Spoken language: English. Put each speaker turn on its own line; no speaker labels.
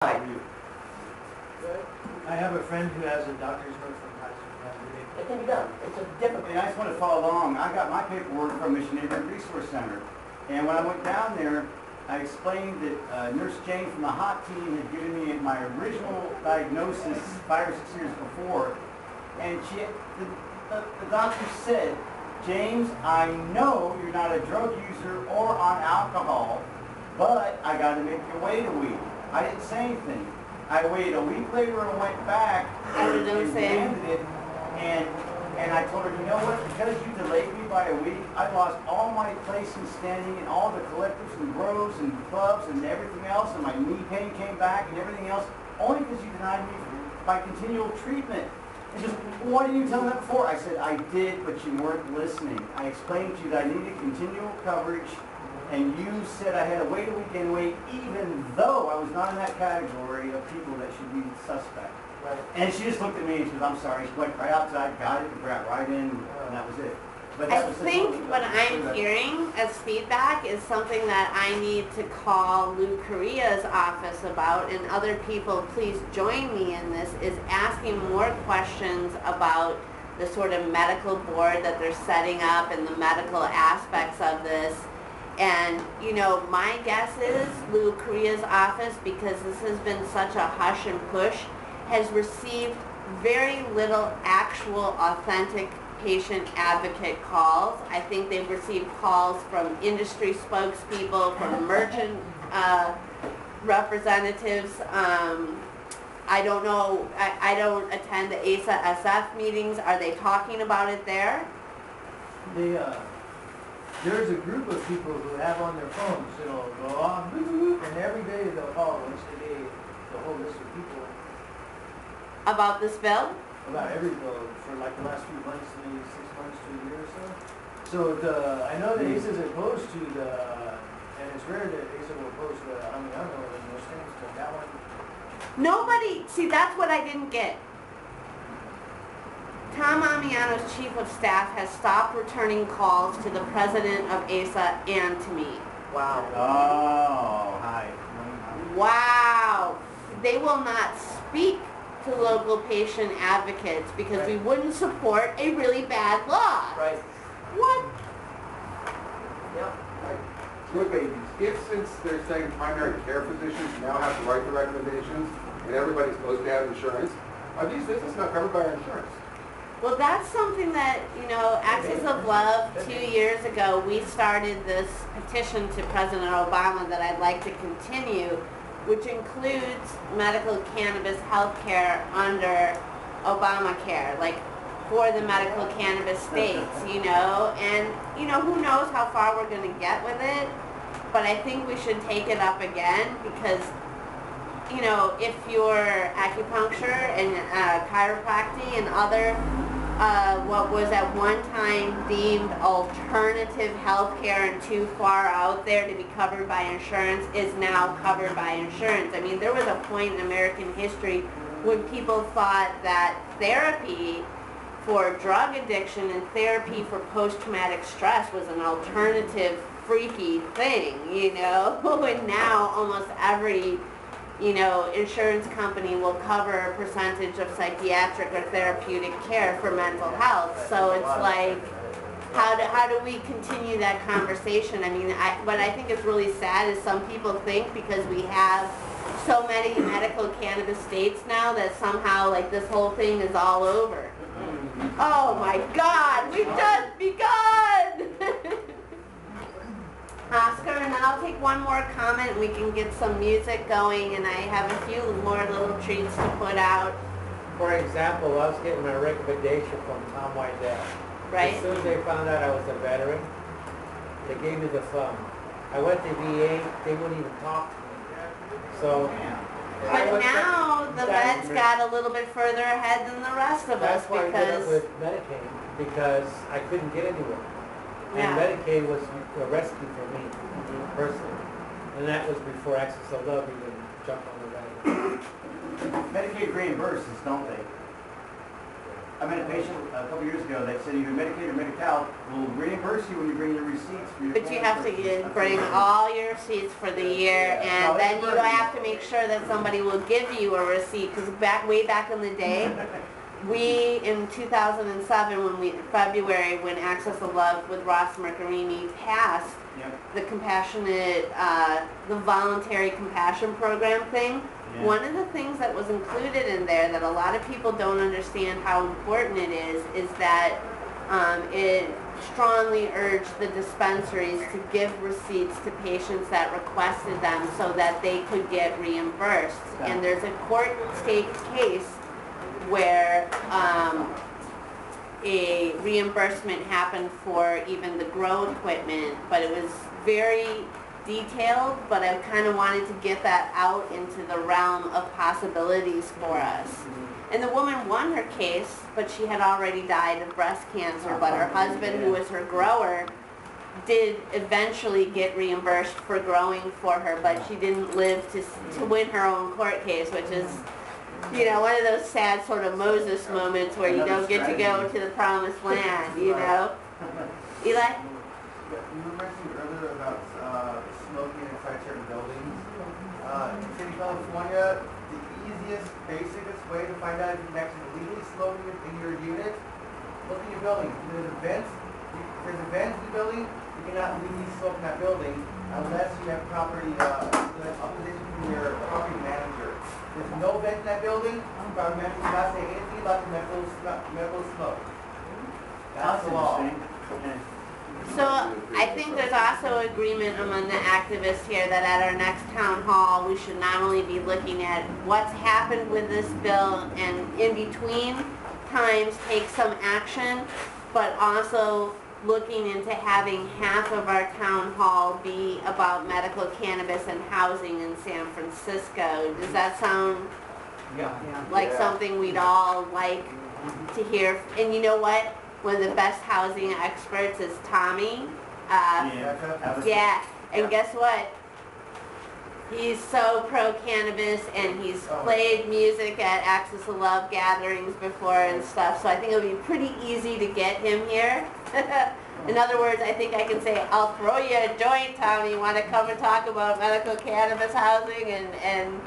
I do. I have a friend who has a doctor's note from
It can be done. It's a difficult.
I just want to follow along. I got my paperwork from Mission Neighborhood Resource Center. And when I went down there, I explained that Nurse Jane from the HOT team had given me my original diagnosis 5 or 6 years before. And the doctor said, James, I know you're not a drug user or on alcohol, but I got to make you wait a week. I didn't say anything. I waited a week later and went back and demanded it. And I told her, you know what, because you delayed me by a week, I lost all my place in standing and all the collectives and grows and clubs and everything else, and my knee pain came back and everything else, only because you denied me by continual treatment. And just, why didn't you tell me that before? I said, I did, but you weren't listening. I explained to you that I needed continual coverage, and you said I had to wait a week anyway, even though I was not in that category of people that should be suspect.
Right.
And she just looked at me and she goes, I'm sorry. She went right outside, got it, and got right in, and that was it. But that
I
was
think what I'm hearing as feedback is something that I need to call Lou Correa's office about, and other people, please join me in this, is asking more questions about the sort of medical board that they're setting up and the medical aspects of this. And, you know, my guess is Lou Correa's office, because this has been such a hush and push, has received very little actual authentic patient advocate calls. I think they've received calls from industry spokespeople, from merchant representatives. I don't know, I don't attend the ASA-SF meetings. Are they talking about it there?
There's a group of people who have on their phones, it'll go off, and every day they'll call once a day the whole list of people.
About this bill?
About every bill for like the last few months, maybe 6 months to a year or so. So I know the ASA is opposed to and it's rare that ASA will oppose the Amiano and those things, but that one.
Nobody, see, that's what I didn't get. Tom Amiano's chief of staff has stopped returning calls to the president of ASA and to me.
Wow.
Oh, hi.
Wow. They will not speak to local patient advocates because we wouldn't support a really bad law.
Right.
What?
Yep.
Look, if since they're saying primary care physicians now have to write the recommendations and everybody's supposed to have insurance, are these visits not covered by our insurance?
Well, that's something that, you know, Axis of Love, 2 years ago, we started this petition to President Obama that I'd like to continue, which includes medical cannabis health care under Obamacare, like for the medical cannabis states, you know, and, you know, who knows how far we're going to get with it, but I think we should take it up again because, you know, if your acupuncture and chiropractic and other what was at one time deemed alternative health care and too far out there to be covered by insurance is now covered by insurance. I mean, there was a point in American history when people thought that therapy for drug addiction and therapy for post-traumatic stress was an alternative freaky thing, you know, and now almost every, you know, insurance company will cover a percentage of psychiatric or therapeutic care for mental health. So it's like, how do we continue that conversation? I mean, what I think is really sad is some people think because we have so many medical cannabis states now that somehow like this whole thing is all over. Oh my God, we've just begun! Oscar, and then I'll take one more comment and we can get some music going, and I have a few more little treats to put out.
For example, I was getting my recommendation from Tom Wydell.
Right.
As soon as they found out I was a veteran, they gave me the thumb. I went to VA, they wouldn't even talk to me. So,
But now the vets got a little bit further ahead than the rest of us
that's why I ended up
because...
with Medicaid, because I couldn't get anywhere.
Yeah.
And Medicaid was a rescue for me, personally. And that was before Axis of Love even jumped on the wagon.
Medicaid reimburses, don't they? I met a patient a couple years ago that said either Medicaid or Medi-Cal will reimburse you when you bring your receipts for your.
But you have to
plan
bring
purchases.
all your receipts for the year,
Yeah.
and then you have to make sure that somebody will give you a receipt, because way back in the day, we, in 2007, February, when Access of Love with Ross Mercarini passed,
Yep.
the the voluntary compassion program thing,
Yeah.
one of the things that was included in there that a lot of people don't understand how important it is that it strongly urged the dispensaries to give receipts to patients that requested them so that they could get reimbursed. And there's a court state case where a reimbursement happened for even the grow equipment, but it was very detailed, but I kind of wanted to get that out into the realm of possibilities for us. And the woman won her case, but she had already died of breast cancer, but her husband, who was her grower, did eventually get reimbursed for growing for her, but she didn't live to win her own court case, which is, you know, one of those sad sort of Moses moments where you don't get to go to the promised land, you know? Eli?
Yeah, you were mentioning earlier about smoking inside certain buildings. In the city of California, the easiest, basicest way to find out if you can actually legally smoke in your unit, look in your building. If there's vents in the building, you cannot legally smoke in that building unless you have property authorization from your property manager. There's no vent in that building, property manager cannot say anything about the medical smoke. That's the law.
interesting.
So I think there's also agreement among the activists here that at our next town hall, we should not only be looking at what's happened with this bill and in between times take some action, but also looking into having half of our town hall be about medical cannabis and housing in San Francisco. Does that sound like something we'd all like to hear? And you know what? One of the best housing experts is Tommy. Yeah, and guess what? He's so pro-cannabis, and he's played music at Axis of Love gatherings before and stuff, so I think it'll be pretty easy to get him here. In other words, I think I can say, I'll throw you a joint, Tommy. You want to come and talk about medical cannabis housing and